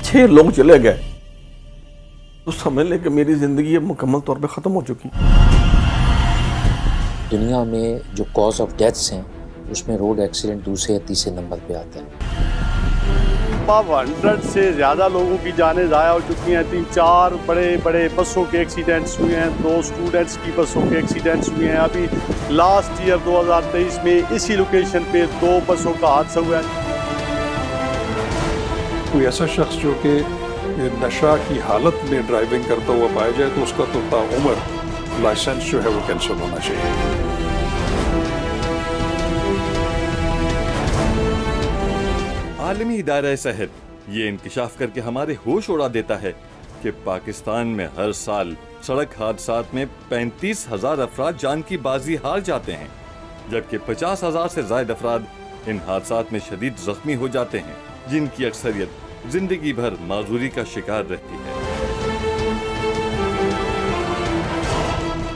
6 لوگ چلے گئے تو سمجھ لیں کہ میری زندگی اب مکمل طور پہ ختم ہو چکی. دنیا میں جو کاز آف ڈیتھس ہیں اس میں روڈ ایکسیڈنٹ دوسرے یا تیسرے نمبر پہ آتا ہے. اب 100 سے زیادہ لوگوں کی جانیں ضائع ہو چکی ہیں. 3-4 بڑے بڑے بسوں کے ایکسیڈنٹس ہوئے ہیں, 2 اسٹوڈنٹس کی بسوں کے ایکسیڈنٹس ہوئے ہیں. ابھی لاسٹ ایئر 2023 میں اسی لوکیشن پہ 2 بسوں کا حادثہ ہوا ہے. کوئی ایسا شخص جو کہ نشہ کی حالت میں ڈرائیونگ کرتا ہوا پایا جائے تو اس کا تو تاعمر لائسنس جو ہے وہ کینسل ہونا چاہیے. عالمی ادارہ صحت یہ انکشاف کر کے ہمارے ہوش اڑا دیتا ہے کہ پاکستان میں ہر سال سڑک حادثات میں 35,000 افراد جان کی بازی ہار جاتے ہیں, جبکہ 50,000 سے زائد افراد ان حادثات میں شدید زخمی ہو جاتے ہیں, جن کی اکثریت زندگی بھر معذوری کا شکار رہتی ہے.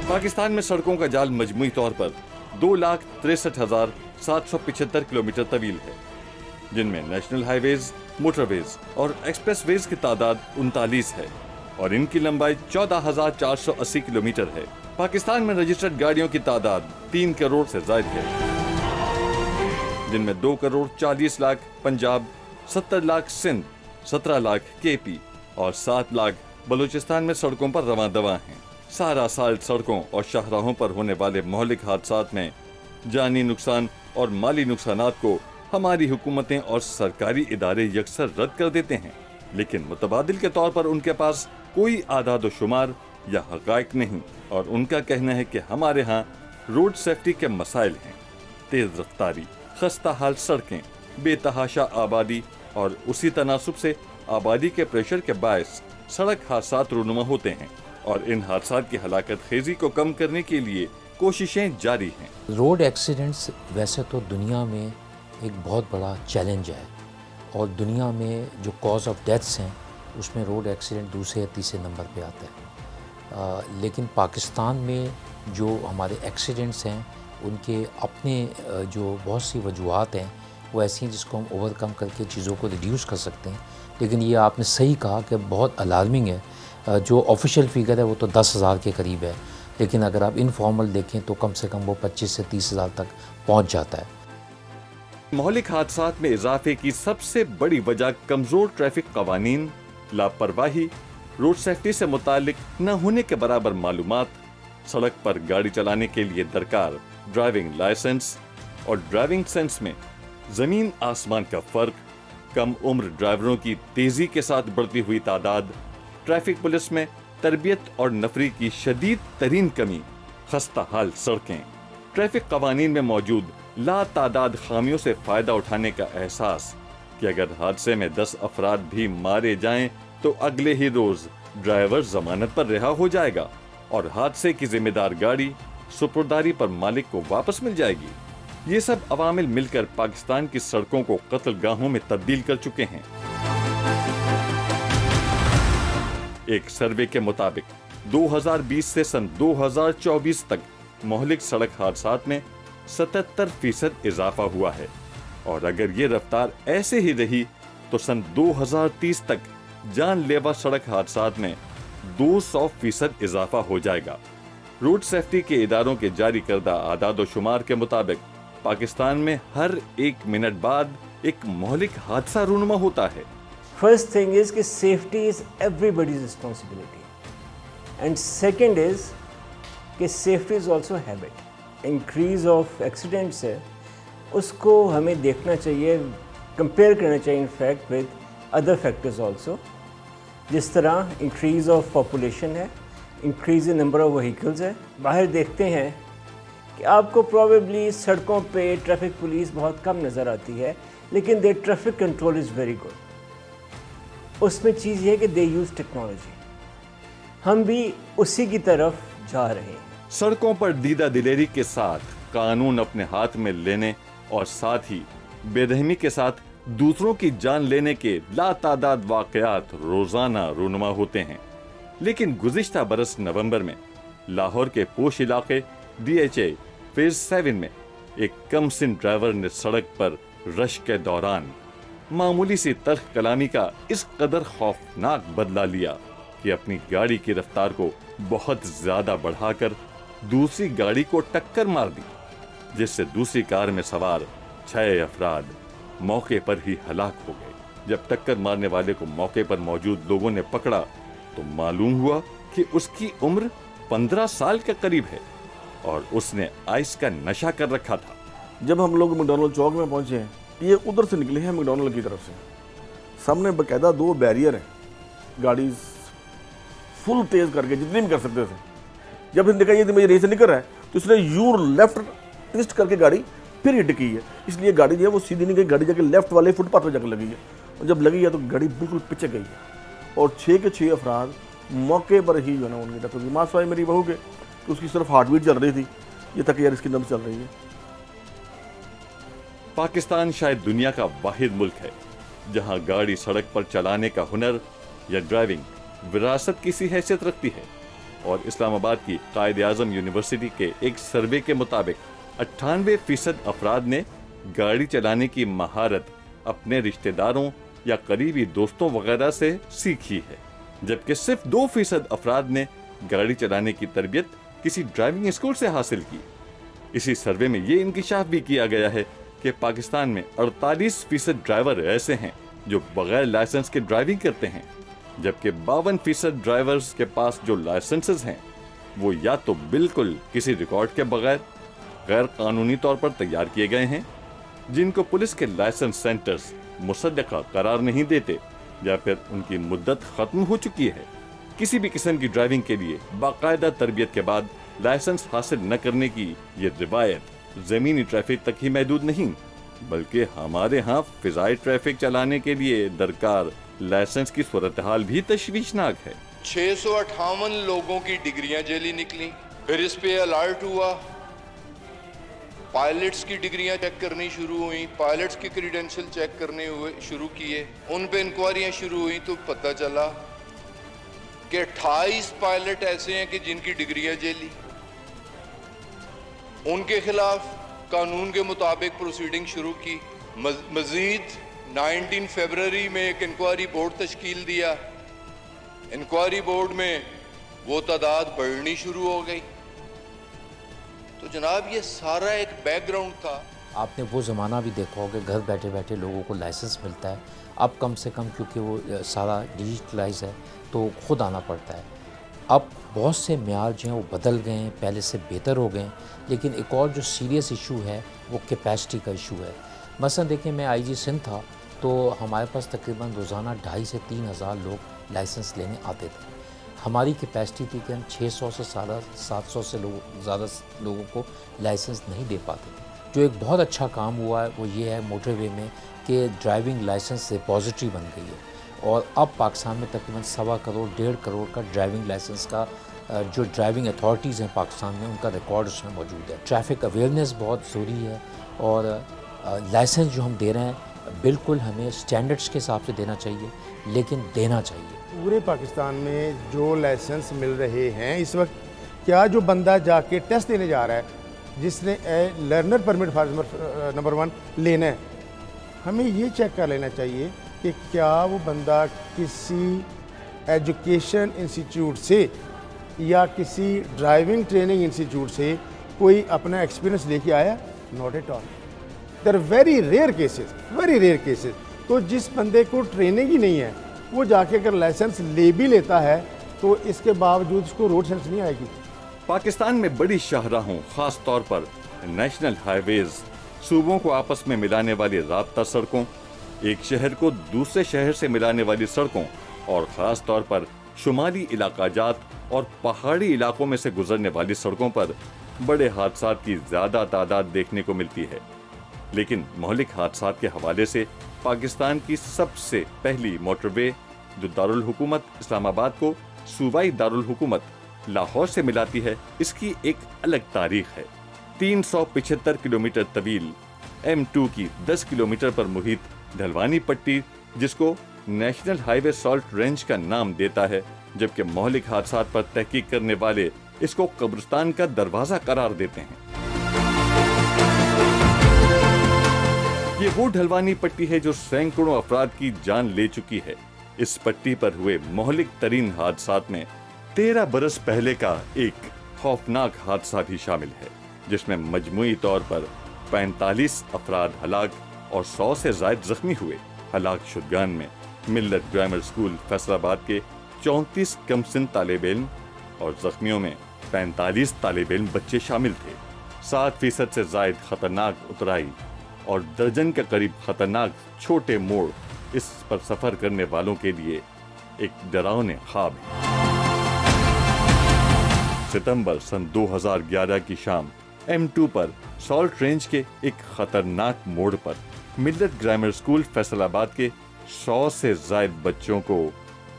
پاکستان میں سڑکوں کا جال مجموعی طور پر 2,63,775 کلومیٹر طویل ہے, جن میں نیشنل ہائی ویز, موٹر ویز اور ایکسپریس ویز کی تعداد 39 ہے اور ان کی لمبائی 14,480 کلومیٹر ہے. پاکستان میں رجسٹرڈ گاڑیوں کی تعداد 3 کروڑ سے زائد ہے, جن میں 2 کروڑ 40 لاکھ پنجاب, 70 لاکھ سندھ, 17 لاکھ کے پی اور 7 لاکھ بلوچستان میں سڑکوں پر رواں دواں ہیں. سارا سال سڑکوں اور شاہراہوں پر ہونے والے مہلک حادثات میں جانی نقصان اور مالی نقصانات کو ہماری حکومتیں اور سرکاری ادارے یکسر رد کر دیتے ہیں, لیکن متبادل کے طور پر ان کے پاس کوئی اعداد و شمار یا حقائق نہیں, اور ان کا کہنا ہے کہ ہمارے ہاں روڈ سیفٹی کے مسائل ہیں. تیز رفتاری, خستہ حال سڑکیں, بے تحاشا آبادی اور اسی تناسب سے آبادی کے پریشر کے باعث سڑک حادثات رونما ہوتے ہیں, اور ان حادثات کی ہلاکت خیزی کو کم کرنے کے لیے کوششیں جاری ہیں. روڈ ایکسیڈنٹس ویسے تو دنیا میں ایک بہت بڑا چیلنج ہے, اور دنیا میں جو کاز آف ڈیتھس ہیں اس میں روڈ ایکسیڈنٹ دوسرے یا تیسرے نمبر پہ آتا ہے. لیکن پاکستان میں جو ہمارے ایکسیڈنٹس ہیں ان کے اپنے جو بہت سی وجوہات ہیں وہ ایسی ہیں جس کو ہم اوور کم کر کے چیزوں کو ریڈیوس کر سکتے ہیں. لیکن یہ آپ نے صحیح کہا کہ بہت الارمنگ ہے. جو آفیشیل فگر ہے وہ تو 10,000 کے قریب ہے, لیکن اگر آپ انفارمل دیکھیں تو کم سے کم وہ 25 سے 30,000 تک پہنچ جاتا ہے. مہلک حادثات میں اضافے کی سب سے بڑی وجہ کمزور ٹریفک قوانین, لاپرواہی, روڈ سیفٹی سے متعلق نہ ہونے کے برابر معلومات, سڑک پر گاڑی چلانے کے لیے درکار ڈرائیونگ لائسنس اور ڈرائیونگ سینس میں زمین آسمان کا فرق, کم عمر ڈرائیوروں کی تیزی کے ساتھ بڑھتی ہوئی تعداد, ٹریفک پولیس میں تربیت اور نفری کی شدید ترین کمی, خستہ حال سڑکیں, ٹریفک قوانین میں موجود لا تعداد خامیوں سے فائدہ اٹھانے کا احساس کہ اگر حادثے میں 10 افراد بھی مارے جائیں تو اگلے ہی روز ڈرائیور ضمانت پر رہا ہو جائے گا اور حادثے کی ذمہ دار گاڑی سپرداری پر مالک کو واپس مل جائے گی. یہ سب عوامل مل کر پاکستان کی سڑکوں کو قتل گاہوں میں تبدیل کر چکے ہیں. ایک سروے کے مطابق 2020 سے سن 2024 تک مہلک سڑک حادثات میں 77% اضافہ ہوا ہے, اور اگر یہ رفتار ایسے ہی رہی تو سن 2030 تک جان لیوا سڑک حادثات میں 200% اضافہ ہو جائے گا. روڈ سیفٹی کے اداروں کے جاری کردہ اعداد و شمار کے مطابق پاکستان میں ہر 1 منٹ بعد ایک مہلک حادثہ رونما ہوتا ہے. First thing is کہ safety is everybody's responsibility, and second is کہ safety is also habit. Increase of accidents ہے اس کو ہمیں دیکھنا چاہیے, کمپیئر کرنا چاہیے in fact with other factors also. جس طرح انکریز آف پاپولیشن ہے, increase in number of vehicles ہے. باہر دیکھتے ہیں کہ آپ کو پروبیبلی سڑکوں پہ ٹریفک پولیس بہت کم نظر آتی ہے, لیکن دیر traffic control is very good. اس میں چیز یہ ہے کہ دے یوز ٹیکنالوجی. ہم بھی اسی کی طرف جا رہے ہیں. سڑکوں پر دیدہ دلیری کے ساتھ قانون اپنے ہاتھ میں لینے اور ساتھ ہی بے رحمی کے ساتھ دوسروں کی جان لینے کے لا تعداد واقعات روزانہ رونما ہوتے ہیں. لیکن گزشتہ برس نومبر میں لاہور کے پوش علاقے DHA فیز 7 میں ایک کم سن ڈرائیور نے سڑک پر رش کے دوران मामूली सी तर्क कलामी का इस कदर खौफनाक बदला लिया कि अपनी गाड़ी की रफ्तार को बहुत ज्यादा बढ़ाकर दूसरी गाड़ी को टक्कर मार दी, जिससे दूसरी कार में सवार 6 अफराद मौके पर ही हलाक हो गए। जब टक्कर मारने वाले को मौके पर मौजूद लोगों ने पकड़ा तो मालूम हुआ कि उसकी उम्र 15 साल के करीब है और उसने आइस का नशा कर रखा था। जब हम लोग मैकडॉनल्ड चौक में पहुंचे हैं, ये उधर से निकले हैं मैकडॉनल्ड की तरफ से, सामने बकायदा 2 बैरियर हैं, गाड़ी फुल तेज करके जितनी भी कर सकते थे। जब इसने देखा ये मुझे रेस निकल रहा है तो इसने यू लेफ्ट ट्विस्ट करके गाड़ी फिर हिट की है, इसलिए गाड़ी जो है वो सीधी नहीं गई, गाड़ी जाके लेफ्ट वाले फुटपाथ पर जाकर लगी है, और जब लगी है तो गाड़ी बिल्कुल पीछे गई है और 6 के 6 अफराद मौके पर ही जो है ना उनकी डेथ हो गई। मां सवाई मेरी बहू के कि उसकी सिर्फ हार्ट बीट चल रही थी, ये तक यार इसकी नब्ज चल रही है। पाकिस्तान शायद दुनिया का वाहिद मुल्क है जहां गाड़ी सड़क पर चलाने का हुनर या ड्राइविंग विरासत की सी हैसियत रखती है, और इस्लामाबाद की कायद-ए-आज़म यूनिवर्सिटी के एक सर्वे के मुताबिक 98% अफराद ने गाड़ी चलाने की महारत अपने रिश्तेदारों या करीबी दोस्तों वगैरह से सीखी है, जबकि सिर्फ 2% अफराद ने गाड़ी चलाने की तरबियत किसी ड्राइविंग स्कूल से हासिल की। इसी सर्वे में ये इंकिशाफ भी किया गया है कि पाकिस्तान में 48% ड्राइवर ऐसे हैं जो बगैर लाइसेंस के ड्राइविंग करते हैं, जबकि 52% ड्राइवर्स के पास जो लाइसेंसेस हैं वो या तो बिल्कुल किसी रिकॉर्ड के बगैर गैर कानूनी तौर पर तैयार किए गए हैं, जिनको पुलिस के लाइसेंस सेंटर्स मुसद्दका करार नहीं देते, या फिर उनकी मुद्दत खत्म हो चुकी है। किसी भी किस्म की ड्राइविंग के लिए बाकायदा तरबियत के बाद लाइसेंस हासिल न करने की ये रिवायत जमीनी ट्रैफिक तक ही महदूद नहीं, बल्कि हमारे यहाँ फिजाई ट्रैफिक चलाने के लिए दरकार लाइसेंस की सूरत हाल भी तशवीशनाक है। 658 लोगों की डिग्रियां जेली निकली, फिर इस पे अलर्ट हुआ, पायलट्स की डिग्रियां चेक करनी शुरू हुई, पायलट्स के क्रीडेंशियल चेक करने हुए शुरू किए, उन पे इंक्वायरियां शुरू हुई तो पता चला कि 28 पायलट ऐसे हैं कि जिनकी डिग्रियां जेली, उनके खिलाफ कानून के मुताबिक प्रोसीडिंग शुरू की। मजीद 19 फरवरी में एक इंक्वायरी बोर्ड तश्कील दिया, इंक्वायरी बोर्ड में वो तादाद बढ़नी शुरू हो गई। तो जनाब ये सारा एक बैकग्राउंड था। आपने वो ज़माना भी देखा होगा घर बैठे बैठे लोगों को लाइसेंस मिलता है, अब कम से कम क्योंकि वो सारा डिजिटलाइज है तो ख़ुद आना पड़ता है। अब बहुत से म्यार जो हैं वो बदल गए हैं, पहले से बेहतर हो गए हैं, लेकिन एक और जो सीरियस इशू है वो कैपेसिटी का इशू है। मसलन देखिए, मैं IG सिंध था तो हमारे पास तकरीबन रोज़ाना 2,500 से 3,000 लोग लाइसेंस लेने आते थे। हमारी कैपेसिटी थी कि हम 600 से 700 से ज़्यादा लोगों को लाइसेंस नहीं दे पाते थे। जो एक बहुत अच्छा काम हुआ है वो ये है मोटरवे में कि ड्राइविंग लाइसेंस रिपॉजिटरी बन गई है, और अब पाकिस्तान में तकरीबन 1.25 करोड़ 1.5 करोड़ का ड्राइविंग लाइसेंस का जो ड्राइविंग अथॉरिटीज़ हैं पाकिस्तान में उनका रिकॉर्ड उसमें मौजूद है। ट्रैफिक अवेयरनेस बहुत ज़रूरी है, और लाइसेंस जो हम दे रहे हैं बिल्कुल हमें स्टैंडर्ड्स के हिसाब से देना चाहिए, लेकिन देना चाहिए। पूरे पाकिस्तान में जो लाइसेंस मिल रहे हैं इस वक्त, क्या जो बंदा जाके टेस्ट देने जा रहा है जिसने लर्नर परमिट फॉर नंबर 1 लेना है, हमें ये चेक कर लेना चाहिए कि क्या वो बंदा किसी एजुकेशन इंस्टीट्यूट से या किसी ड्राइविंग ट्रेनिंग इंस्टीट्यूट से कोई अपना एक्सपीरियंस लेके आया। Not at all, they're very rare cases. तो जिस बंदे को ट्रेनिंग ही नहीं है वो जाके अगर लाइसेंस ले भी लेता है तो इसके बावजूद उसको रोड सेंस नहीं आएगी। पाकिस्तान में बड़ी शाहराहों, खास तौर पर नेशनल हाईवेज, सूबों को आपस में मिलाने वाली राब्ता सड़कों, एक शहर को दूसरे शहर से मिलाने वाली सड़कों, और ख़ास तौर पर शुमाली इलाकाजात और पहाड़ी इलाकों में से गुजरने वाली सड़कों पर बड़े हादसात की ज़्यादा तादाद देखने को मिलती है। लेकिन मौलिक हादसात के हवाले से पाकिस्तान की सबसे पहली मोटरवे जो दारुल हुकूमत इस्लामाबाद को सूबाई दारुल हुकूमत लाहौर से मिलाती है, इसकी एक अलग तारीख है। 375 किलोमीटर तवील M2 की 10 किलोमीटर पर मुहित ढलवानी पट्टी, जिसको नेशनल हाईवे सॉल्ट रेंज का नाम देता है, जबकि मौलिक हादसात पर तहकीक करने वाले इसको कब्रिस्तान का दरवाजा करार देते हैं। ये वो ढलवानी पट्टी है जो सैकड़ों अफराद की जान ले चुकी है। इस पट्टी पर हुए मौलिक तरीन हादसात में 13 बरस पहले का एक खौफनाक हादसा भी शामिल है, जिसमें मजमूई तौर पर 45 अफराद हलाक और 100 से ज्यादा जख्मी हुए। हलाक शुदगान में मिल्लत ग्रामर स्कूल फैसलाबाद के 34 कमसिन तालिब इल्म और जख्मियों में 45 तालिब इल्म बच्चे शामिल थे। 7% से ज्यादा खतरनाक उतराई और दर्जन के करीब खतरनाक छोटे मोड़ इस पर सफर करने वालों के लिए एक डरावने ख्वाब है। सितंबर सन 2011 की शाम M2 पर सॉल्ट रेंज के एक खतरनाक मोड़ पर मिल्लत ग्रामर स्कूल फैसलाबाद के 100 से ज्यादा बच्चों को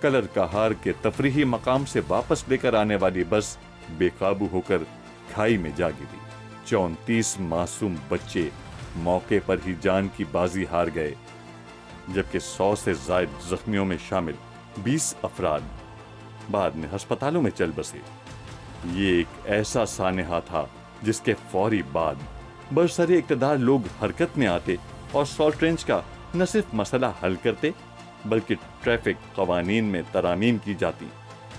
कलर कहार के तफरीही मकाम से वापस लेकर आने वाली बस बेकाबू होकर खाई में जा गिरी। 34 मासूम बच्चे मौके पर ही जान की बाजी हार गए, जबकि 100 से ज्यादा जख्मियों में शामिल 20 अफराद बाद में अस्पतालों में चल बसे। ये एक ऐसा सानेहा था जिसके फौरी बाद बरसरे इक़्तिदार लोग हरकत में आते और सॉल्ट रेंज का न सिर्फ मसला हल करते बल्कि ट्रैफिक कवानीन में तरामीम की जाती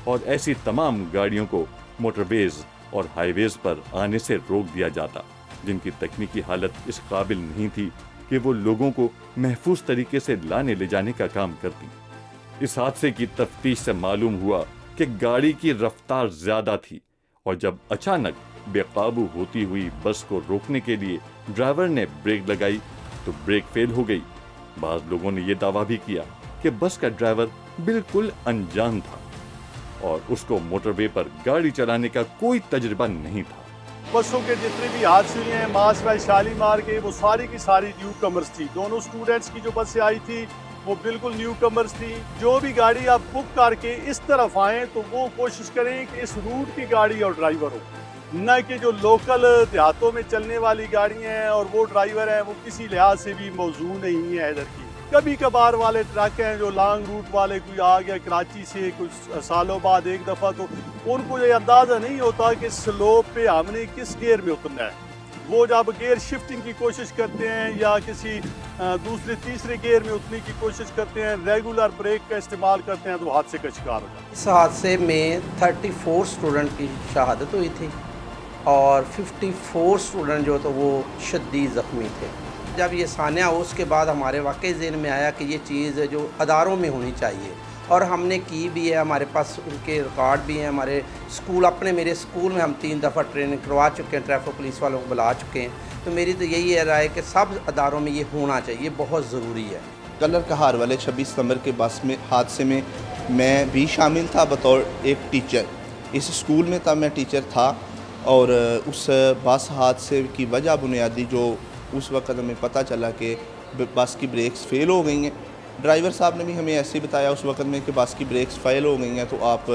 और ऐसी तमाम गाड़ियों को मोटरवेज और हाईवेज पर आने से रोक दिया जाता जिनकी तकनीकी हालत इस काबिल नहीं थी कि वो लोगों को महफूज तरीके से लाने ले जाने का काम करती। इस हादसे की तफ्तीश से मालूम हुआ कि गाड़ी की रफ्तार ज्यादा थी और जब अचानक बेकाबू होती हुई बस को रोकने के लिए ड्राइवर ने ब्रेक लगाई तो ब्रेक फेल हो गई। बाज़ लोगों ने यह दावा भी किया कि बस का ड्राइवर बिल्कुल अनजान था और उसको मोटरवे पर गाड़ी चलाने का कोई तजुर्बा नहीं था। बसों के जितने भी हादसे हुए हैं मासवाई शालीमार के, वो सारी की सारी न्यू कमर्स थी। दोनों स्टूडेंट्स की जो बसें आई थी वो बिल्कुल न्यू कमर्स थी। जो भी गाड़ी आप बुक करके इस तरफ आएँ तो वो कोशिश करें कि इस रूट की गाड़ी और ड्राइवर हो, न कि जो लोकल देहातों में चलने वाली गाड़ियाँ हैं और वो ड्राइवर हैं वो किसी लिहाज से भी मौजूद नहीं है इधर की। कभी कभार वाले ट्रक हैं जो लॉन्ग रूट वाले, कोई आ गया कराची से कुछ सालों बाद एक दफ़ा, तो उनको ये अंदाज़ा नहीं होता कि स्लोप पे हमने किस गियर में उतरना है। वो जब गियर शिफ्टिंग की कोशिश करते हैं या किसी दूसरे तीसरे गियर में उतरने की कोशिश करते हैं, रेगुलर ब्रेक का इस्तेमाल करते हैं तो हादसे का शिकार हो जाता है। इस हादसे में 34 स्टूडेंट की शहादत हुई थी और 54 स्टूडेंट जो तो वो शदीद ज़ख्मी थे। जब ये सान्या हो उसके बाद हमारे वाकई ज़हन में आया कि ये चीज़ जो अदारों में होनी चाहिए और हमने की भी है। हमारे पास उनके रिकॉर्ड भी हैं। हमारे स्कूल, अपने मेरे स्कूल में हम 3 दफ़ा ट्रेनिंग करवा चुके हैं, ट्रैफिक पुलिस वालों को बुला चुके हैं। तो मेरी तो यही है राय कि सब अदारों में ये होना चाहिए, बहुत ज़रूरी है। कलर कहार वाले 26 सितंबर के बस में हादसे में मैं भी शामिल था बतौर एक टीचर। इस स्कूल में तब मैं टीचर था और उस बस हादसे की वजह बुनियादी जो उस वक्त हमें पता चला कि बस की ब्रेक्स फ़ेल हो गई हैं। ड्राइवर साहब ने भी हमें ऐसे ही बताया उस वक्त में कि बस की ब्रेक्स फ़ेल हो गई हैं, तो आप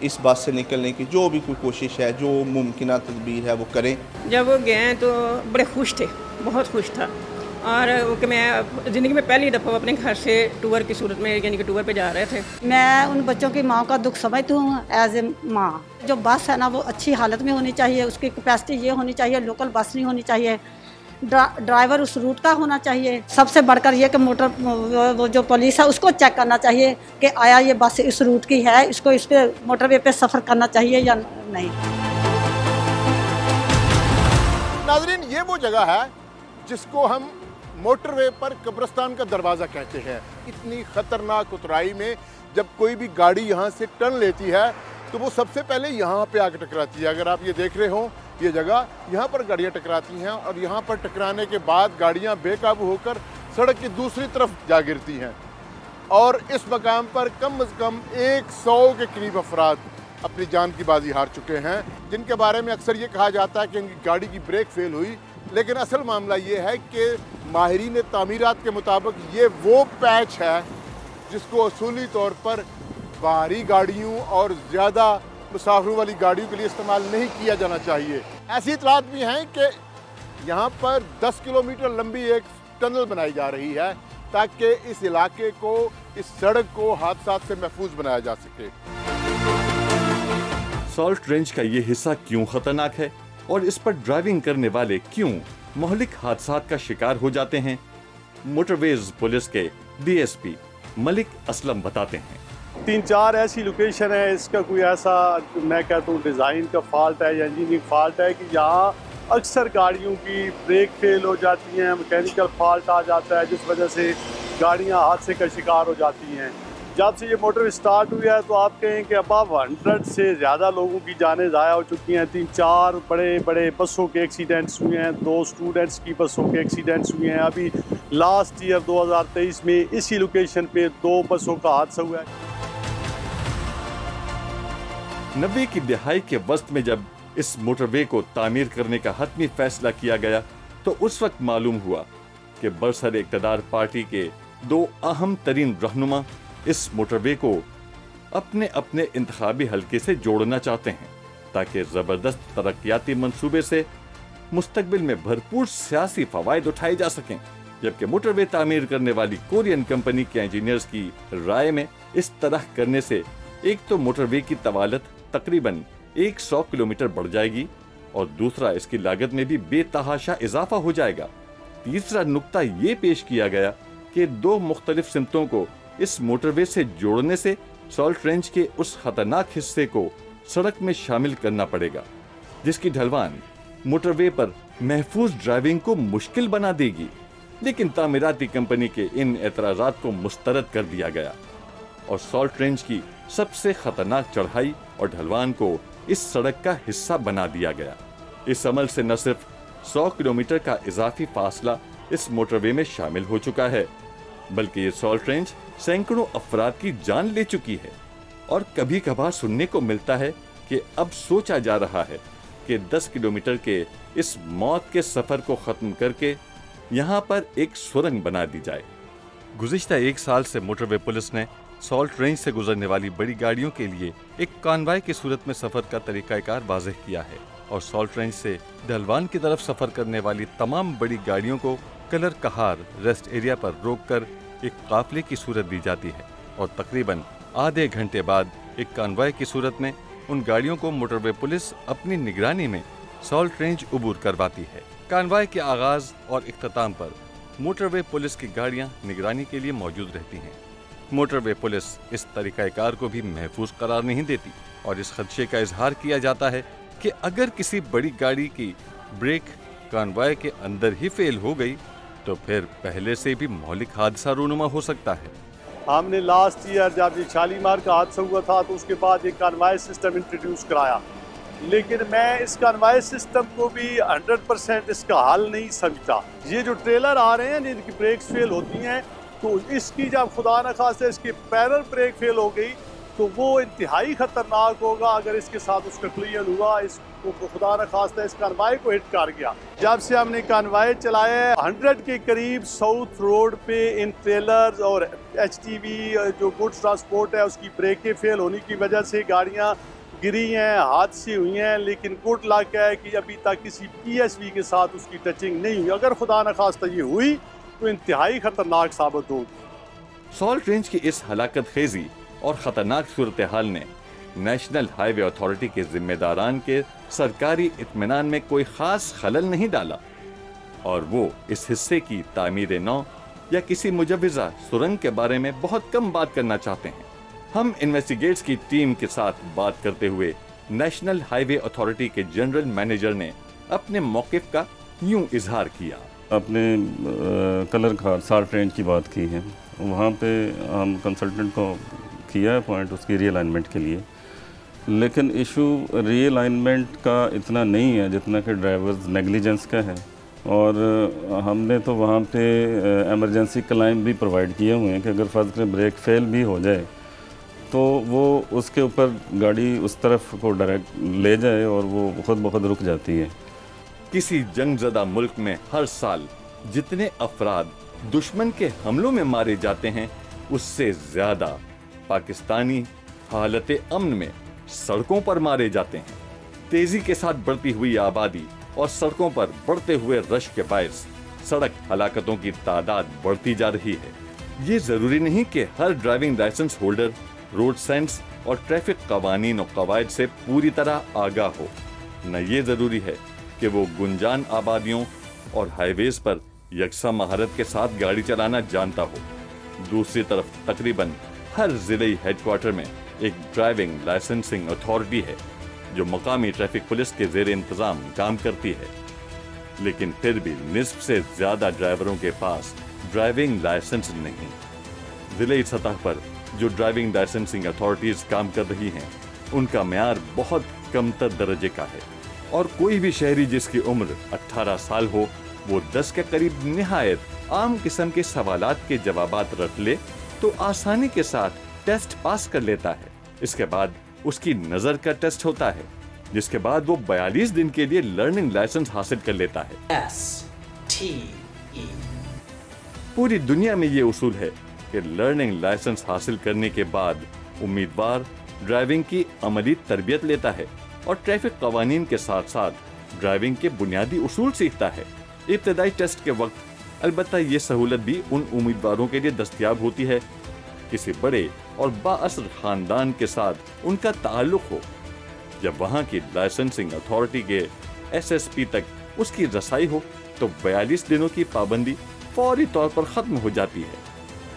इस बस से निकलने की जो भी कोई कोशिश है, जो मुमकिन तदबीर है वो करें। जब वो गए तो बड़े खुश थे, बहुत खुश था। और कि मैं ज़िंदगी में पहली दफ़ा अपने घर से टूर की सूरत में यानी कि टूर पे जा रहे थे। मैं उन बच्चों की माँ का दुख समझती हूँ एज ए माँ। जो बस है ना वो अच्छी हालत में होनी चाहिए, उसकी कैपेसिटी ये होनी चाहिए, लोकल बस नहीं होनी चाहिए, ड्राइवर उस रूट का होना चाहिए। सबसे बढ़कर ये कि मोटर वो जो पुलिस है उसको चेक करना चाहिए कि आया ये बस इस रूट की है, इसको इस पे मोटरवे पे सफ़र करना चाहिए या नहीं। नाज़रीन, ये वो जगह है जिसको हम मोटरवे पर कब्रिस्तान का दरवाज़ा कहते हैं। इतनी ख़तरनाक उतराई में जब कोई भी गाड़ी यहाँ से टर्न लेती है तो वो सबसे पहले यहाँ पे आके टकराती है। अगर आप ये देख रहे हो ये जगह, यहाँ पर गाड़ियाँ टकराती हैं और यहाँ पर टकराने के बाद गाड़ियाँ बेकाबू होकर सड़क की दूसरी तरफ जा गिरती हैं। और इस मकाम पर कम अज़ कम 100 के करीब अफराद अपनी जान की बाजी हार चुके हैं, जिनके बारे में अक्सर ये कहा जाता है कि इनकी गाड़ी की ब्रेक फेल हुई। लेकिन असल मामला ये है कि माहिरीन तामीरात के मुताबिक ये वो पैच है जिसको असूली तौर पर बाहरी गाड़ियों और ज़्यादा मुसाफिरों वाली गाड़ियों के लिए इस्तेमाल नहीं किया जाना चाहिए। ऐसी इतलात भी हैं कि यहाँ पर 10 किलोमीटर लंबी एक टनल बनाई जा रही है ताकि इस इलाके को, इस सड़क को हादसात से महफूज बनाया जा सके। सॉल्ट रेंज का ये हिस्सा क्यों खतरनाक है और इस पर ड्राइविंग करने वाले क्यों मौलिक हादसात का शिकार हो जाते हैं? मोटरवेज पुलिस के DSP मलिक असलम बताते हैं। 3-4 ऐसी लोकेशन है, इसका कोई ऐसा मैं कहता हूँ डिज़ाइन का फॉल्ट है या इंजीनियरिंग फॉल्ट है कि यहाँ अक्सर गाड़ियों की ब्रेक फेल हो जाती हैं, मैकेनिकल फॉल्ट आ जाता है, जिस वजह से गाड़ियाँ हादसे का शिकार हो जाती हैं। जब से ये मोटर स्टार्ट हुई है तो आप कहें कि अबव 100 से ज़्यादा लोगों की जानें ज़ाया हो चुकी हैं। 3-4 बड़े बड़े बसों के एक्सीडेंट्स हुए हैं, 2 स्टूडेंट्स की बसों के एक्सीडेंट्स हुए हैं। अभी लास्ट ईयर 2023 में इसी लोकेशन पे 2 बसों का हादसा हुआ है। 90 की दहाई के वस्त में जब इस मोटरवे को तामीर करने का हतमी फैसला किया गया तो उस वक्त मालूम हुआ कि बरसर इक़्तिदार पार्टी के 2 अहम तरीन रहनुमा इस मोटरवे को अपने अपने इंतखाबी हलके से जोड़ना चाहते हैं ताकि ज़बरदस्त तरक्याती मंसूबे से मुस्तकबिल में भरपूर सियासी फ़वाइद उठाए जा सकें। जबकि मोटरवे तामीर करने वाली कोरियन कंपनी के इंजीनियर्स की राय में इस तरह करने से एक तो मोटरवे की तवालत तकरीबन 100 किलोमीटर बढ़ जाएगी और दूसरा इसकी लागत में भी बेतहाशा इजाफा हो जाएगा। तीसरा नुक्ता ये पेश किया गया कि 2 मुख्तलिफ सिमतों को इस मोटरवे से जोड़ने से सॉल्ट रेंज के उस खतरनाक हिस्से को सड़क में शामिल करना पड़ेगा जिसकी ढलवान मोटरवे पर महफूज ड्राइविंग को मुश्किल बना देगी। लेकिन तामीराती कंपनी के इन एतराज़ात को मुस्तरद कर दिया गया और सॉल्ट रेंज की सबसे खतरनाक चढ़ाई और ढलवान को इस सड़क का हिस्सा बना दिया गया। इस अमल से न सिर्फ 100 किलोमीटर का इजाफी फासला इस मोटरवे में शामिल हो चुका है बल्कि ये सॉल्ट रेंज सैकड़ों अफराद की जान ले चुकी है। और कभी कभार सुनने को मिलता है कि अब सोचा जा रहा है कि 10 किलोमीटर के इस मौत के सफर को खत्म करके यहाँ पर एक सुरंग बना दी जाए। गुज़िश्ता 1 साल से मोटरवे पुलिस ने सॉल्ट रेंज से गुजरने वाली बड़ी गाड़ियों के लिए एक कॉन्वॉय की सूरत में सफर का तरीकाकार वाज़ेह किया है और सॉल्ट रेंज से ढलवान की तरफ सफर करने वाली तमाम बड़ी गाड़ियों को कलर कहार रेस्ट एरिया पर रोककर एक काफिले की सूरत दी जाती है और तकरीबन आधे घंटे बाद एक कॉन्वॉय की सूरत में उन गाड़ियों को मोटरवे पुलिस अपनी निगरानी में सॉल्ट रेंज उबूर करवाती है। कॉन्वॉय के आगाज और इख्तिताम पर मोटरवे पुलिस की गाड़ियां निगरानी के लिए मौजूद रहती हैं। मोटरवे पुलिस इस तरीक़ाकार को भी महफूज करार नहीं देती और इस खदशे का इजहार किया जाता है कि अगर किसी बड़ी गाड़ी की ब्रेक कॉन्वॉय के अंदर ही फेल हो गई तो फिर पहले से भी मौलिक हादसा रूनुमा हो सकता है। हमने लास्ट ईयर जब ये शालीमार का हादसा हुआ था तो उसके बाद एक कॉन्वॉय सिस्टम इंट्रोड्यूस कराया, लेकिन मैं इस कॉन्वॉय सिस्टम को भी 100% इसका हल नहीं समझता। ये जो ट्रेलर आ रहे हैं जिनकी ब्रेक्स फेल होती हैं तो इसकी जब खुदा न खास्ता इसकी पैरल ब्रेक फेल हो गई तो वो इंतहाई ख़तरनाक होगा अगर इसके साथ उसका क्लियर हुआ, इसको खुदा न खास्ता इस कॉन्वॉय को हिट कर गया। जब से हमने कॉन्वॉय चलाया है 100 के करीब साउथ रोड पे इन ट्रेलर्स और HTV जो गुड्स ट्रांसपोर्ट है उसकी ब्रेकें फेल होने की वजह से गाड़ियाँ गिरी हैं, हादसे हुई हैं, लेकिन गुड लक है कि अभी तक किसी PSV के साथ उसकी टचिंग नहीं हुई। अगर खुदा न खास्ता ये हुई तो इंतहाई खतरनाक साबित होगी। सॉल्ट रेंज की इस हलाकत खेजी और ख़तरनाक सूरत हाल ने नेशनल हाईवे अथॉरिटी के जिम्मेदारान के सरकारी इत्मीनान में कोई ख़ास खलल नहीं डाला और वो इस हिस्से की तामीर नौ या किसी मुजव्विज़ा सुरंग के बारे में बहुत कम बात करना चाहते हैं। हम इन्वेस्टिगेट्स की टीम के साथ बात करते हुए नेशनल हाईवे अथॉरिटी के जनरल मैनेजर ने अपने मौक़िफ़ का यूं इजहार किया। अपने कलर खार सॉल्ट रेंज की बात की है, वहाँ पे हम कंसल्टेंट को किया है पॉइंट उसकी रीअलाइनमेंट के लिए, लेकिन इशू रीअलाइनमेंट का इतना नहीं है जितना कि ड्राइवर्स नेग्लिजेंस का है। और हमने तो वहाँ पे एमरजेंसी क्लाइम भी प्रोवाइड किए हुए हैं कि अगर फर्ज करें ब्रेक फेल भी हो जाए तो वो उसके ऊपर गाड़ी उस तरफ को डायरेक्ट ले जाए और वो खुद ब खुद रुक जाती है। किसी जंगज़दा मुल्क में हर साल जितने अफराद दुश्मन के हमलों में मारे जाते हैं उससे ज़्यादा पाकिस्तानी हालत अमन में सड़कों पर मारे जाते हैं। तेजी के साथ बढ़ती हुई आबादी और सड़कों पर बढ़ते हुए रश के बायस सड़क हलाकतों की तादाद बढ़ती जा रही है। ये जरूरी नहीं कि हर driving licence holder road sense और ट्रैफिक कवानीन और कवायद से पूरी तरह आगाह हो, न ये जरूरी है कि वो गुंजान आबादियों और हाईवेज पर यकसा महारत के साथ गाड़ी चलाना जानता हो। दूसरी तरफ तकरीबन हर जिले हेडक्वार्टर में एक ड्राइविंग लाइसेंसिंग अथॉरिटी है जो मकामी ट्रैफिक पुलिस के जेर इंतजाम काम करती है। लेकिन फिर भी निस्फ से ज्यादा ड्राइवरों के पास ड्राइविंग लाइसेंस नहीं। जिले सतह पर जो ड्राइविंग लाइसेंसिंग अथॉरिटीज काम कर रही हैं, उनका म्यार बहुत कमतर दर्जे का है और कोई भी शहरी जिसकी उम्र 18 साल हो वो 10 के करीब निहायत आम किस्म के सवालात के जवाबात रट ले तो आसानी के साथ टेस्ट पास कर लेता है। इसके बाद उसकी नजर का टेस्ट होता है, जिसके बाद वो 42 दिन के लिए लर्निंग लाइसेंस हासिल कर लेता है। STE पूरी दुनिया में ये उसूल है कि लर्निंग लाइसेंस हासिल करने के बाद उम्मीदवार ड्राइविंग की अमली तरबियत लेता है और ट्रैफिक कवानीन के साथ साथ ड्राइविंग के बुनियादी उसूल सीखता है। इब्तदाई टेस्ट के वक्त अलबत्ता ये सहूलत भी उन उम्मीदवारों के लिए दस्तयाब होती है किसी बड़े और बाअसर खानदान के साथ उनका ताल्लुक हो। जब वहाँ की लाइसेंसिंग अथॉरिटी के SSP तक उसकी रसाई हो तो 42 दिनों की पाबंदी फौरी तौर पर खत्म हो जाती है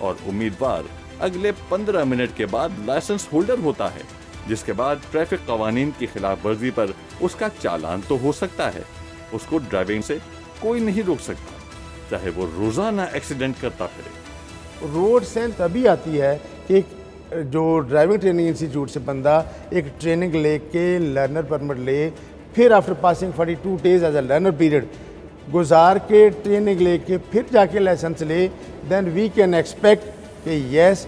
और उम्मीदवार अगले 15 मिनट के बाद लाइसेंस होल्डर होता है, जिसके बाद ट्रैफिक कवानीन की खिलाफ वर्जी पर उसका चालान तो हो सकता है, उसको ड्राइविंग से कोई नहीं रोक सकता, चाहे वो रोजाना एक्सीडेंट करता फिरे। रोड सेंस तभी आती है कि जो ड्राइविंग ट्रेनिंग इंस्टीट्यूट से बंदा एक ट्रेनिंग लेके लर्नर परमिट ले, फिर after passing 42 days as a learner period गुजार के ट्रेनिंग लेके फिर जाके लाइसेंस ले, देन वी कैन एक्सपेक्ट कि yes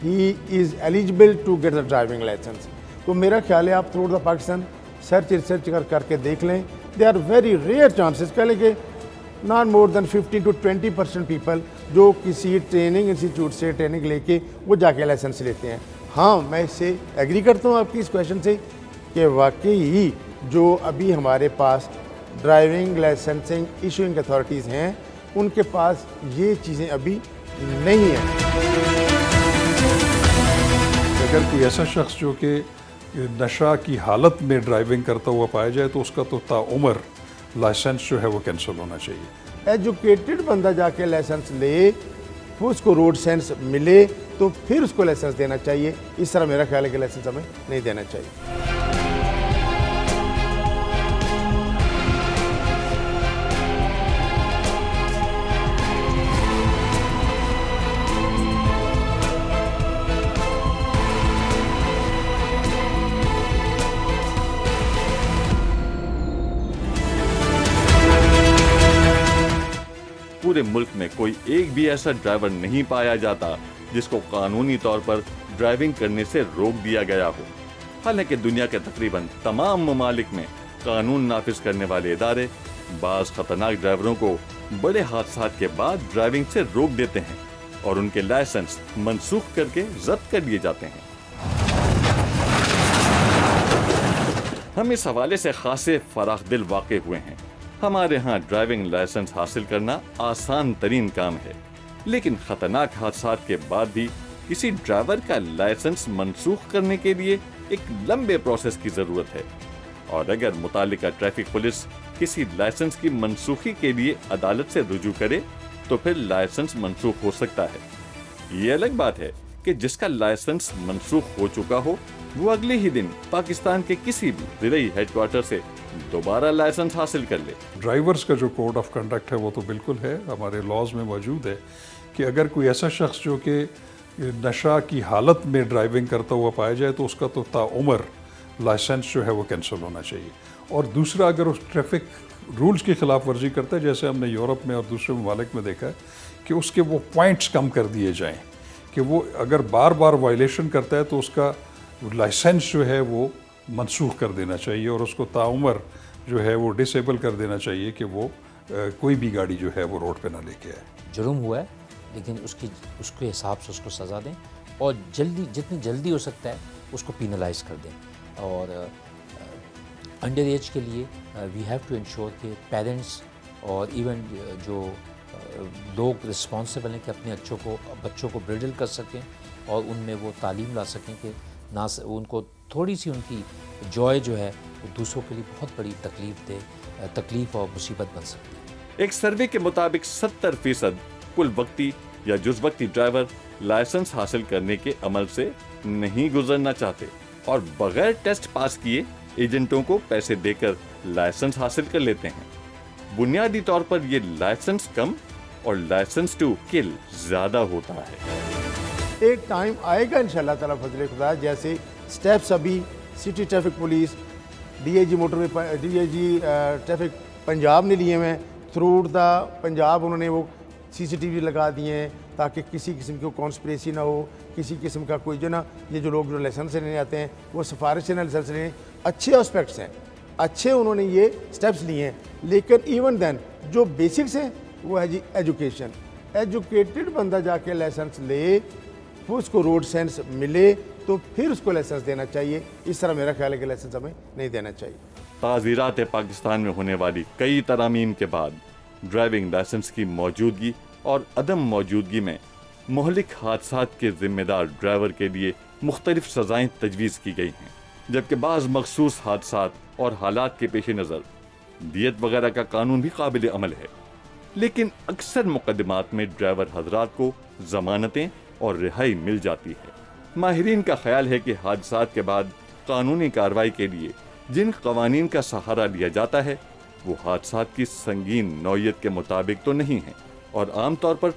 he is eligible to get the driving licence. तो मेरा ख्याल है आप थ्रू द पाकिस्तान रिसर्च करके देख लें, they are very rare chances, कह लें कि not more than 15 to 20% people जो किसी ट्रेनिंग इंस्टीट्यूट से ट्रेनिंग लेके वो जाके लाइसेंस लेते हैं। हाँ, मैं इससे एग्री करता हूँ आपकी इस क्वेश्चन से कि वाकई ही जो अभी हमारे पास ड्राइविंग लाइसेंसिंग इशूइंग अथॉरिटीज़ हैं उनके पास ये चीज़ें अभी नहीं हैं। अगर कोई ऐसा शख्स जो कि नशा की हालत में ड्राइविंग करता हुआ पाया जाए तो उसका तो ताउम्र लाइसेंस जो है वो कैंसिल होना चाहिए। एजुकेटेड बंदा जाके लाइसेंस ले, उसको रोड सेंस मिले तो फिर उसको लाइसेंस देना चाहिए। इस तरह मेरा ख्याल है कि लाइसेंस हमें नहीं देना चाहिए। पूरे मुल्क में कोई एक भी ऐसा ड्राइवर नहीं पाया जाता जिसको कानूनी तौर पर ड्राइविंग करने से रोक दिया गया हो। हालांकि दुनिया के तकरीबन तमाम ममालिक में कानून नाफिज करने वाले इदारे बाज़ खतरनाक ड्राइवरों को बड़े हादसात के बाद ड्राइविंग से रोक देते हैं और उनके लाइसेंस मनसूख करके जब्त कर लिए जाते हैं। हम इस हवाले से खासे फराख दिल वाक़े हुए हैं। हमारे यहाँ ड्राइविंग लाइसेंस हासिल करना आसान तरीन काम है, लेकिन खतरनाक हादसात के बाद भी किसी ड्राइवर का लाइसेंस मनसूख करने के लिए एक लंबे प्रोसेस की ज़रूरत है और अगर मुतालिका ट्रैफिक पुलिस किसी लाइसेंस की मनसूखी के लिए अदालत से रुजू करे तो फिर लाइसेंस मनसूख हो सकता है। ये अलग बात है कि जिसका लाइसेंस मनसूख हो चुका हो वो अगले ही दिन पाकिस्तान के किसी भी जिले हेडक्वार्टर से दोबारा लाइसेंस हासिल कर ले। ड्राइवर्स का जो कोड ऑफ कंडक्ट है वो तो बिल्कुल है, हमारे लॉज में मौजूद है कि अगर कोई ऐसा शख्स जो कि नशा की हालत में ड्राइविंग करता हुआ पाया जाए तो उसका तो ताउम्र लाइसेंस जो है वो कैंसिल होना चाहिए। और दूसरा, अगर उस ट्रैफिक रूल्स की खिलाफ वर्जी करता है, जैसे हमने यूरोप में और दूसरे ममालिक में देखा है कि उसके वो पॉइंट्स कम कर दिए जाएँ कि वो अगर बार बार वायलेशन करता है तो उसका लाइसेंस जो है वो मनसूख कर देना चाहिए और उसको ताउम्र जो है वो डिसेबल कर देना चाहिए कि वो कोई भी गाड़ी जो है वो रोड पे ना लेके आए। जुर्म हुआ है लेकिन उसके हिसाब से उसको सज़ा दें और जितनी जल्दी हो सकता है उसको पीनलाइज कर दें। और अंडर एज के लिए वी हैव टू इंश्योर कि पेरेंट्स और इवन जो लोग रिस्पॉन्सिबल हैं कि अपने बच्चों को ब्रिडल कर सकें और उनमें वो तालीम ला सकें कि ना उनको थोड़ी सी उनकी जॉय जो है वो दूसरों के लिए बहुत बड़ी तकलीफ़ और मुसीबत बन सकती है। एक सर्वे के मुताबिक 70% कुल वक्ती या जुज़ वक्ती ड्राइवर लाइसेंस हासिल करने के अमल से नहीं गुजरना चाहते और बगैर टेस्ट पास किए एजेंटों को पैसे देकर लाइसेंस हासिल कर लेते हैं। बुनियादी तौर पर ये लाइसेंस कम और लाइसेंस टू किल ज्यादा होता है। एक टाइम आएगा इंशाल्लाह ताला फजले खुदा, जैसे स्टेप्स अभी city traffic police, DIG motorway, DIG traffic Punjab ने लिए हुए हैं। थ्रू द पंजाब उन्होंने वो सीसीटीवी लगा दिए हैं ताकि किसी किस्म की कॉन्स्पिरेसी ना हो, किसी किस्म का कोई जो ना, ये जो लोग जो लाइसेंस लेने आते हैं वो सिफारिश से लाइसेंस लेने, अच्छे एस्पेक्ट्स हैं, अच्छे उन्होंने ये स्टेप्स लिए हैं। लेकिन इवन देन जो बेसिक्स हैं वो है जी एजुकेशन। एजुकेटेड बंदा जाके लाइसेंस ले, फिर उसको रोड सेंस मिले तो फिर उसको लाइसेंस देना चाहिए। इस तरह मेरा ख्याल है कि लाइसेंस हमें नहीं देना चाहिए। ताज़ीरात पाकिस्तान में होने वाली कई तरामीम के बाद ड्राइविंग लाइसेंस की मौजूदगी और अदम मौजूदगी में मोहलिक हादसात के जिम्मेदार ड्राइवर के लिए मुख्तलिफ सज़ाएं तजवीज़ की गई हैं, जबकि बाज़ मखसूस हादसात और हालात के पेश नज़र दियत वगैरह का कानून भी काबिल अमल है। लेकिन अक्सर मुकदमात में ड्राइवर हजरात को जमानतें और रिहाई मिल जाती है। माहिरीन का ख्याल है कि हादसात के बाद कानूनी कार्रवाई के लिए जिन कवानीन का सहारा लिया जाता है वो हादसात की संगीन नौयत के मुताबिक तो नहीं है और आमतौर पर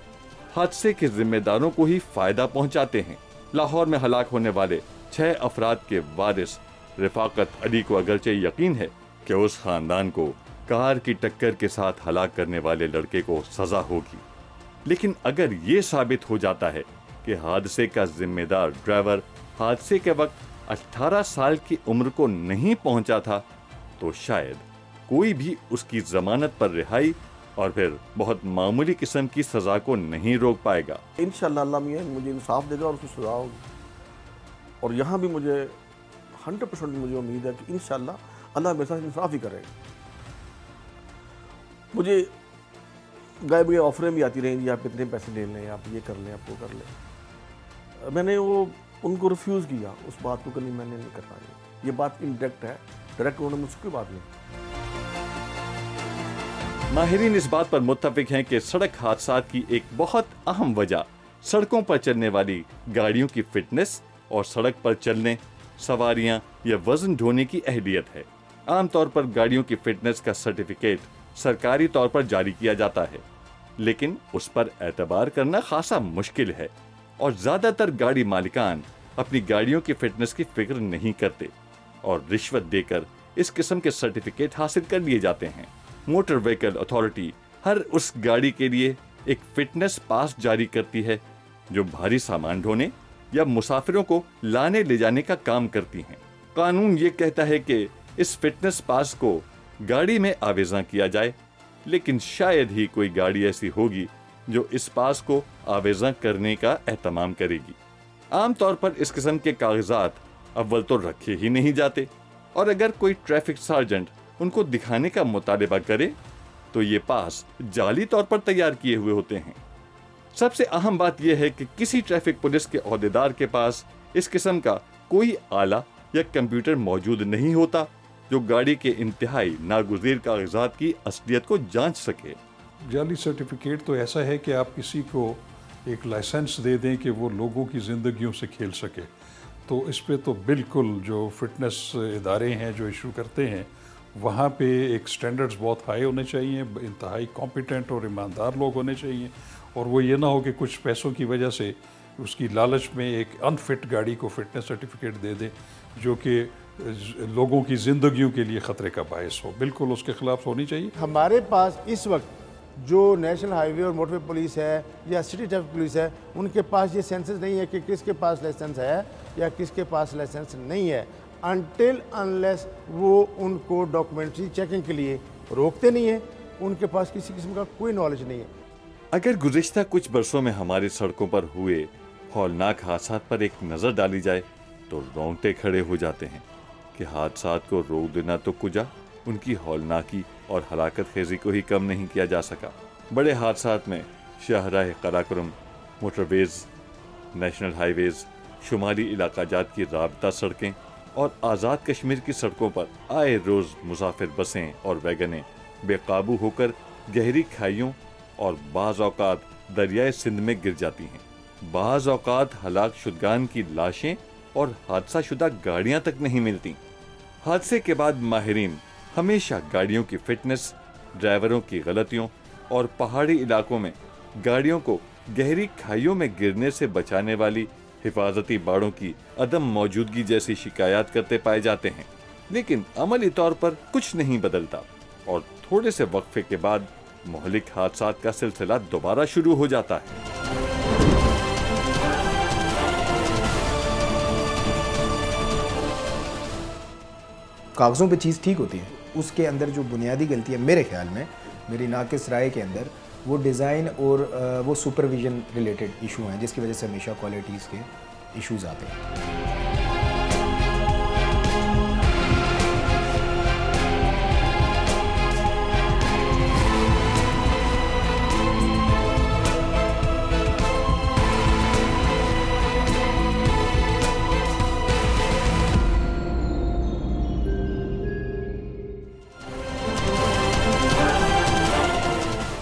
हादसे के जिम्मेदारों को ही फायदा पहुंचाते हैं। लाहौर में हलाक होने वाले 6 अफराद के वारिस रफाकत अली को अगरचे यकीन है कि उस खानदान को कार की टक्कर के साथ हलाक करने वाले लड़के को सजा होगी, लेकिन अगर ये साबित हो जाता है कि हादसे का जिम्मेदार ड्राइवर हादसे के वक्त 18 साल की उम्र को नहीं पहुंचा था तो शायद कोई भी उसकी जमानत पर रिहाई और फिर बहुत मामूली किस्म की सजा को नहीं रोक पाएगा। इंशाअल्लाह अल्लाह मियां मुझे इंसाफ देगा और उसकी सजा होगी। और यहाँ भी मुझे 100% मुझे उम्मीद है कि इंशाअल्लाह अल्लाह मेरे साथ इंसाफ ही करेगा। मुझे गायब गए ऑफरें भी आती रहेंगी, आप इतने पैसे ले लें, आप ये कर लें, आप वो कर लें। मैंने वो उनको रिफ्यूज़ किया, उस बात को कभी मैंने नहीं कर पाई। ये बात इनडायरेक्ट है, डायरेक्ट उन्होंने मुझसे कोई बात नहीं। माहिरीन इस बात पर मुत्तफिक हैं कि सड़क हादसात की एक बहुत अहम वजह सड़कों पर चलने वाली गाड़ियों की फिटनेस और सड़क पर चलने, सवारियां या वजन ढोने की अहलियत है। आमतौर पर गाड़ियों की फिटनेस का सर्टिफिकेट सरकारी तौर पर जारी किया जाता है, लेकिन उस पर एतबार करना खासा मुश्किल है और ज़्यादातर गाड़ी मालिकान अपनी गाड़ियों की फिटनेस की फिक्र नहीं करते और रिश्वत देकर इस किस्म के सर्टिफिकेट हासिल कर लिए जाते हैं। मोटर व्हीकल अथॉरिटी हर उस गाड़ी के लिए एक फिटनेस पास जारी करती है जो भारी सामान ढोने या मुसाफिरों को लाने ले जाने का काम करती हैं। कानून ये कहता है कि इस फिटनेस पास को गाड़ी में आवेज़ा किया जाए, लेकिन शायद ही कोई गाड़ी ऐसी होगी जो इस पास को आवेज़ा करने का एहतमाम करेगी। आमतौर पर इस किस्म के कागजात अव्वल तो रखे ही नहीं जाते और अगर कोई ट्रैफिक सार्जेंट उनको दिखाने का मुतालबा करे तो ये पास जाली तौर पर तैयार किए हुए होते हैं। सबसे अहम बात यह है कि किसी ट्रैफिक पुलिस के ओहदेदार के पास इस किस्म का कोई आला या कंप्यूटर मौजूद नहीं होता जो गाड़ी के इंतहाई नागुज़ीर कागजात की असलियत को जांच सके। जाली सर्टिफिकेट तो ऐसा है कि आप किसी को एक लाइसेंस दे दें कि वो लोगों की ज़िंदगियों से खेल सके, तो इस पे तो बिल्कुल जो फिटनेस इदारे हैं जो इशू करते हैं वहाँ पे एक स्टैंडर्ड्स बहुत हाई होने चाहिए, इंतहाई कॉम्पिटेंट और ईमानदार लोग होने चाहिए और वो ये ना हो कि कुछ पैसों की वजह से उसकी लालच में एक अनफिट गाड़ी को फिटनेस सर्टिफिकेट दे दे जो कि लोगों की ज़िंदगियों के लिए ख़तरे का बायस हो। बिल्कुल उसके ख़िलाफ़ होनी चाहिए। हमारे पास इस वक्त जो नेशनल हाईवे और मोटरवे पुलिस है या सिटी ट्रैफिक पुलिस है, उनके पास ये सेंसस नहीं है कि किसके पास लाइसेंस है या किसके पास लाइसेंस नहीं है, अनटिल अनलेस वो उनको डॉक्यूमेंट्री चेकिंग के लिए रोकते नहीं हैं। उनके पास किसी किस्म का कोई नॉलेज नहीं है। अगर गुज़िश्ता कुछ बरसों में हमारी सड़कों पर हुए हौलनाक हादसात पर एक नज़र डाली जाए तो रोंगटे खड़े हो जाते हैं कि हादसात को रोक देना तो कुजा, उनकी हौलनाकी और हलाकत खेजी को ही कम नहीं किया जा सका। बड़े हादसात में शाहराह कराकोरम, मोटरवेज़, नेशनल हाईवेज़, शुमाली इलाकाजात की राबता सड़कें और आज़ाद कश्मीर की सड़कों पर आए रोज़ मुसाफिर बसें और वैगनें बेकाबू होकर गहरी खाइयों और बाज़ औक़ात दरियाए सिंध में गिर जाती हैं। बाज़ औक़ात हलाक शुदगान की लाशें और हादसा शुदा गाड़ियां तक नहीं मिलती। हादसे के बाद माहिरीन हमेशा गाड़ियों की फिटनेस, ड्राइवरों की गलतियों और पहाड़ी इलाकों में गाड़ियों को गहरी खाइयों में गिरने से बचाने वाली हिफाजती बाड़ों की अदम मौजूदगी जैसी शिकायत करते पाए जाते हैं, लेकिन अमली तौर पर कुछ नहीं बदलता और थोड़े से वक्फे के बाद मोहलिक हादसात का सिलसिला दोबारा शुरू हो जाता है। कागज़ों पे चीज़ ठीक होती है, उसके अंदर जो बुनियादी गलती है मेरे ख्याल में, मेरी नाकिस राय के अंदर, वो डिज़ाइन और वो सुपरविज़न रिलेटेड इशू हैं, जिसकी वजह से हमेशा क्वालिटीज़ के इश्यूज़ आते हैं।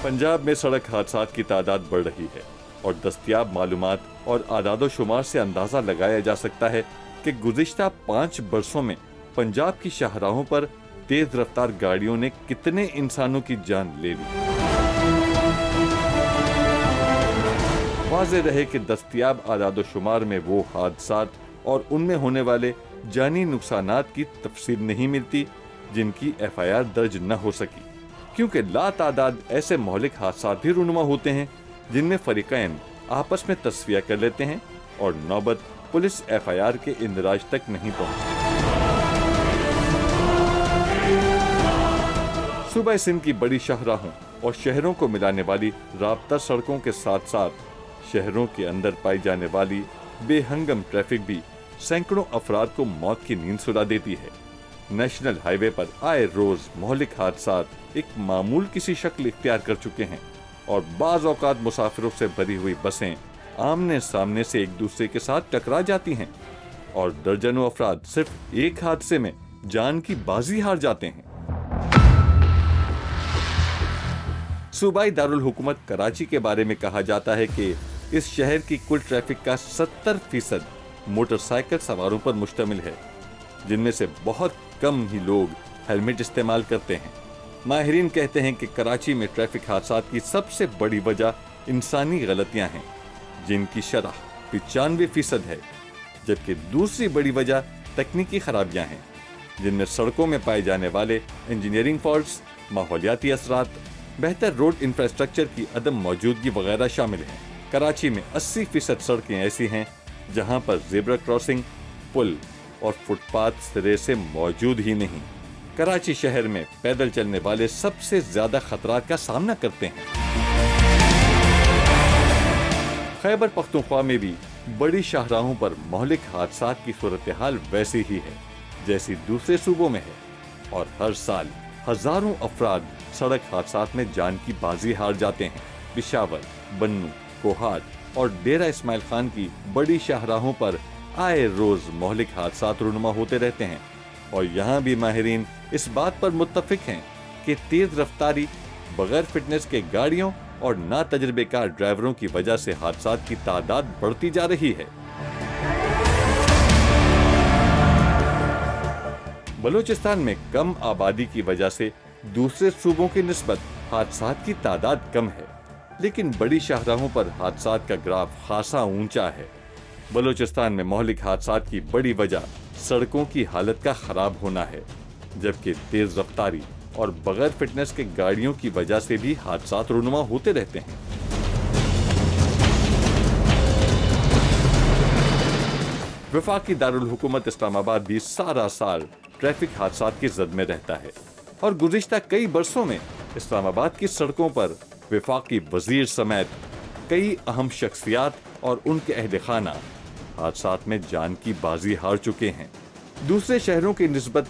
पंजाब में सड़क हादसात की तादाद बढ़ रही है और दस्तयाब मालूमात और आदादो शुमार से अंदाजा लगाया जा सकता है कि गुज़िश्ता 5 बरसों में पंजाब की शाहराहों पर तेज रफ्तार गाड़ियों ने कितने इंसानों की जान ले ली। वाज़े रहे कि दस्तयाब आदादो शुमार में वो हादसात और उनमें होने वाले जानी नुकसानात की तफसील नहीं मिलती जिनकी FIR दर्ज न हो सकी, क्योंकि लातादाद ऐसे मौलिक हादसात भी रूनुमा होते हैं जिनमें फरीकैन आपस में तस्फिया कर लेते हैं और नौबत पुलिस FIR के इंदराज तक नहीं पहुंचती। सूबा सिंध की बड़ी शाहराहों और शहरों को मिलाने वाली राब्ता सड़कों के साथ साथ शहरों के अंदर पाई जाने वाली बेहंगम ट्रैफिक भी सैकड़ों अफराद को मौत की नींद सुला देती है। नेशनल हाईवे पर आए रोज मोहलिक हादसात एक मामूल किसी शक्ल इख्तियार कर चुके हैं और बाज़ औक़ात मुसाफिरों से भरी हुई बसें आमने सामने से एक दूसरे के साथ टकरा जाती हैं और दर्जनों अफराद सिर्फ एक हादसे में जान की बाजी हार जाते हैं। सूबाई दारुल हुकूमत कराची के बारे में कहा जाता है कि इस शहर की कुल ट्रैफिक का 70% मोटरसाइकिल सवारों पर मुश्तमिल है, जिनमें से बहुत कम ही लोग हेलमेट इस्तेमाल करते हैं। माहिरीन कहते हैं कि कराची में ट्रैफिक हादसात की सबसे बड़ी वजह इंसानी गलतियां हैं, जिनकी शरह 95% है, जबकि दूसरी बड़ी वजह तकनीकी खराबियां हैं, जिनमें सड़कों में पाए जाने वाले इंजीनियरिंग फॉल्ट्स, माहौलियाती असरात, बेहतर रोड इंफ्रास्ट्रक्चर की अदम मौजूदगी वगैरह शामिल हैं। कराची में 80% सड़कें ऐसी हैं जहां पर ज़ेब्रा क्रॉसिंग, पुल और फुटपाथ सिरे से मौजूद ही नहीं। कराची शहर में पैदल चलने वाले सबसे ज्यादा खतरात का सामना करते हैं। खैबर पख्तूनख्वा में भी बड़ी शाहराहों पर मौलिक हादसात की सूरत हाल वैसी ही है जैसी दूसरे सूबों में है और हर साल हजारों अफराद सड़क हादसात में जान की बाजी हार जाते हैं। पिशावर, बन्नू, कोहाट और डेरा इस्माइल खान की बड़ी शाहराहों पर आए रोज मौलिक हादसात रूनुमा होते रहते हैं और यहाँ भी माहिरीन इस बात पर मुत्तफिक हैं कि तेज रफ्तारी, बगैर फिटनेस के गाड़ियों और ना तजर्बेकार ड्राइवरों की वजह से हादसात की तादाद बढ़ती जा रही है। बलूचिस्तान में कम आबादी की वजह से दूसरे सूबों की निस्बत हादसात की तादाद कम है, लेकिन बड़ी शाहराहों पर हादसात का ग्राफ खासा ऊंचा है। बलूचिस्तान में मौलिक हादसात की बड़ी वजह सड़कों की हालत का खराब होना है, जबकि तेज रफ्तारी और बगैर फिटनेस के गाड़ियों की वजह से भी हादसात रूनुमा होते रहते हैं। वफाकी दारुल हुकूमत इस्लामाबाद भी सारा साल ट्रैफिक हादसात की जद में रहता है और गुज़िश्ता कई बरसों में इस्लामाबाद की सड़कों पर वफाकी वजीर समेत कई अहम शख्सियात और उनके अहले खाना हादसात में जान की बाजी हार चुके हैं। दूसरे शहरों की निस्बत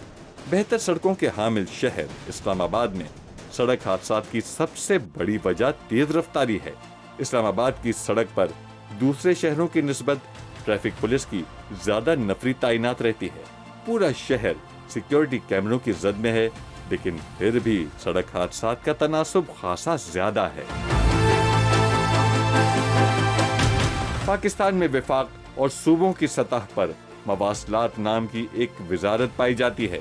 बेहतर सड़कों के हामिल शहर इस्लामाबाद में सड़क हादसात की सबसे बड़ी वजह तेज रफ्तारी है। इस्लामाबाद की सड़क पर दूसरे शहरों की निस्बत ट्रैफिक पुलिस की ज्यादा नफरी तैनात रहती है। पूरा शहर सिक्योरिटी कैमरों की जद में है। लेकिन फिर भी सड़क हादसात का तनासुब खासा ज्यादा है। पाकिस्तान में वफाक और सूबों की सतह पर मवासलात नाम की एक वजारत पाई जाती है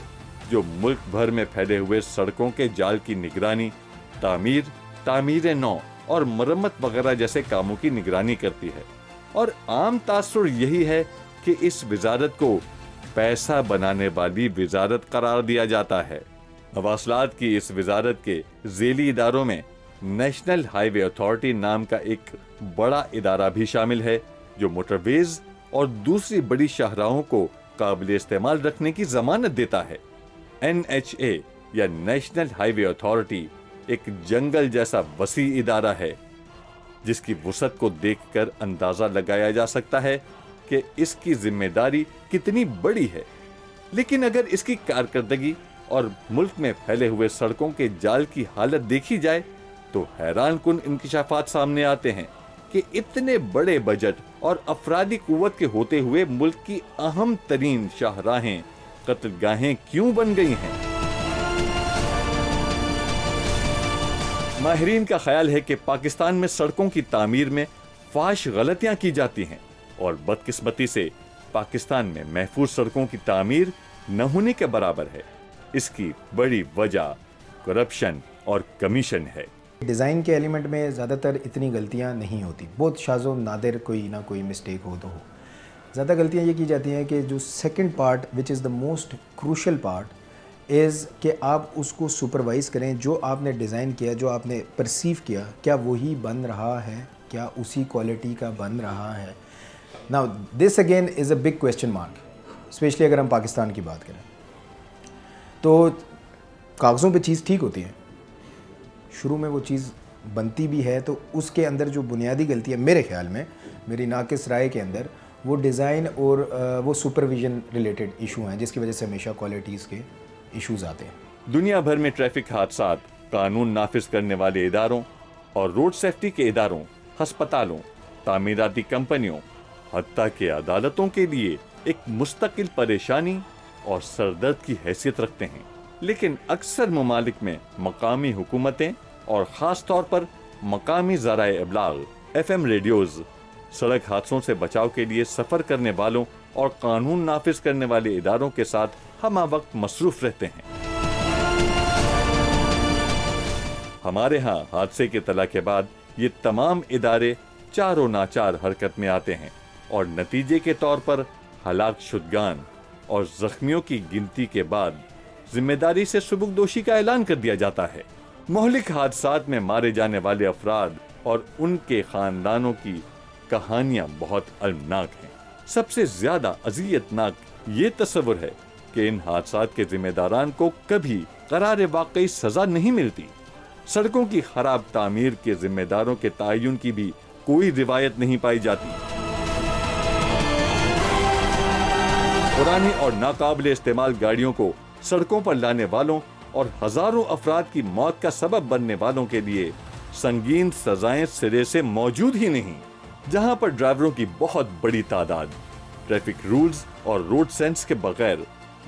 जो मुल्क भर में फैले हुए सड़कों के जाल की निगरानी, तामीर नौ और मरम्मत वगैरह जैसे कामों की निगरानी करती है। और आम तासुर यही है कि इस वजारत को पैसा बनाने वाली वजारत करार दिया जाता है। मवासलात की इस वजारत के ज़ेली इदारों में नेशनल हाईवे अथॉरिटी नाम का एक बड़ा इदारा भी शामिल है जो मोटरवेज और दूसरी बड़ी शाहराहों को काबिल इस्तेमाल रखने की जमानत देता है। NHA या नेशनल हाईवे अथॉरिटी एक जंगल जैसा वसी इदारा है जिसकी वुसअत को देखकर अंदाजा लगाया जा सकता है कि इसकी जिम्मेदारी कितनी बड़ी है। लेकिन अगर इसकी कारकर्दगी और मुल्क में फैले हुए सड़कों के जाल की हालत देखी जाए तो हैरान कुन इंकिशाफात सामने आते हैं कि इतने बड़े बजट और अफरादी कुव्वत के होते हुए मुल्क की अहम तरीन शाहराहें कत्लगाहें क्यों बन गई हैं। माहिरीन का ख्याल है कि पाकिस्तान में सड़कों की तामीर में फाश गलतियां की जाती हैं और बदकिस्मती से पाकिस्तान में महफूज सड़कों की तामीर न होने के बराबर है। इसकी बड़ी वजह करप्शन और कमीशन है। डिज़ाइन के एलिमेंट में ज़्यादातर इतनी गलतियां नहीं होती, बहुत शाज़ो नादिर कोई ना कोई मिस्टेक हो तो हो। ज़्यादा गलतियां ये की जाती हैं कि जो second part which is the most crucial part is कि आप उसको सुपरवाइज़ करें। जो आपने डिज़ाइन किया, जो आपने परसीव किया, क्या वही बन रहा है, क्या उसी क्वालिटी का बन रहा है। Now this again is a big question mark, specially अगर हम पाकिस्तान की बात करें। तो कागज़ों पे चीज़ ठीक होती है, शुरू में वो चीज़ बनती भी है, तो उसके अंदर जो बुनियादी गलती है मेरे ख्याल में, मेरी नाकिस राय के अंदर, वो डिज़ाइन और वो सुपरविजन रिलेटेड इशू हैं जिसकी वजह से हमेशा क्वालिटीज़ के इश्यूज़ आते हैं। दुनिया भर में ट्रैफिक हादसात कानून नाफिज करने वाले इदारों और रोड सेफ्टी के इदारों, हस्पतालों, तामीराती कंपनियों, हत्ता के अदालतों के लिए एक मुस्तकिल परेशानी और सरदर्द की हैसियत रखते हैं। लेकिन अक्सर ममालिक में मकामी हुकूमतें और ख़ास तौर पर मकामी ज़राए इब्लाग FM रेडियोज़ सड़क हादसों से बचाव के लिए सफ़र करने वालों और कानून नाफिज करने वाले इदारों के साथ हमा वक्त मसरूफ़ रहते हैं। हमारे यहाँ हादसे के तला के बाद ये तमाम इदारे चारों नाचार हरकत में आते हैं और नतीजे के तौर पर हलाक शुदगान और जख्मियों की गिनती के बाद जिम्मेदारी से सुबुकदोशी का ऐलान कर दिया जाता है। मोहलिक हादसात में मारे जाने वाले अफराद और उनके खानदानों की कहानियां बहुत अलमनाक हैं। सबसे ज्यादा अज़ियतनाक ये तस्वुर है कि इन हादसात के जिम्मेदारान को कभी करार वाकई सजा नहीं मिलती। सड़कों की खराब तामीर के जिम्मेदारों के तयन की भी कोई रिवायत नहीं पाई जाती। पुरानी और नाकाबिल इस्तेमाल गाड़ियों को सड़कों पर लाने वालों और हजारों अफराद की मौत का सबब बनने वालों के लिए संगीन सजाएं सिरे से मौजूद ही नहीं। जहां पर ड्राइवरों की बहुत बड़ी तादाद ट्रैफिक रूल्स और रोड सेंस के बगैर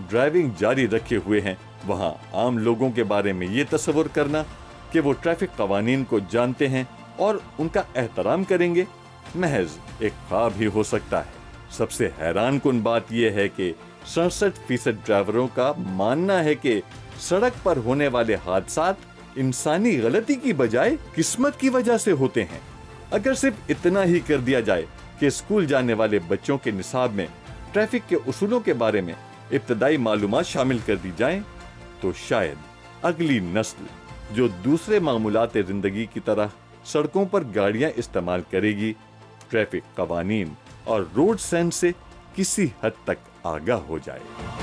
ड्राइविंग जारी रखे हुए हैं, वहां आम लोगों के बारे में ये तस्वुर करना कि वो ट्रैफिक कवानीन को जानते हैं और उनका एहतराम करेंगे महज एक ख्वाब ही हो सकता है। सबसे हैरान कुन बात यह है कि 67% ड्राइवरों का मानना है कि सड़क पर होने वाले हादसात इंसानी गलती की बजाय किस्मत की वजह से होते हैं। अगर सिर्फ इतना ही कर दिया जाए कि स्कूल जाने वाले बच्चों के निसाब में ट्रैफिक के उसूलों के बारे में इब्तदाई मालूमात शामिल कर दी जाएं, तो शायद अगली नस्ल जो दूसरे मामूलात जिंदगी की तरह सड़कों पर गाड़ियां इस्तेमाल करेगी, ट्रैफिक कवानीन और रोड सेंस से किसी हद तक आगाह हो जाए।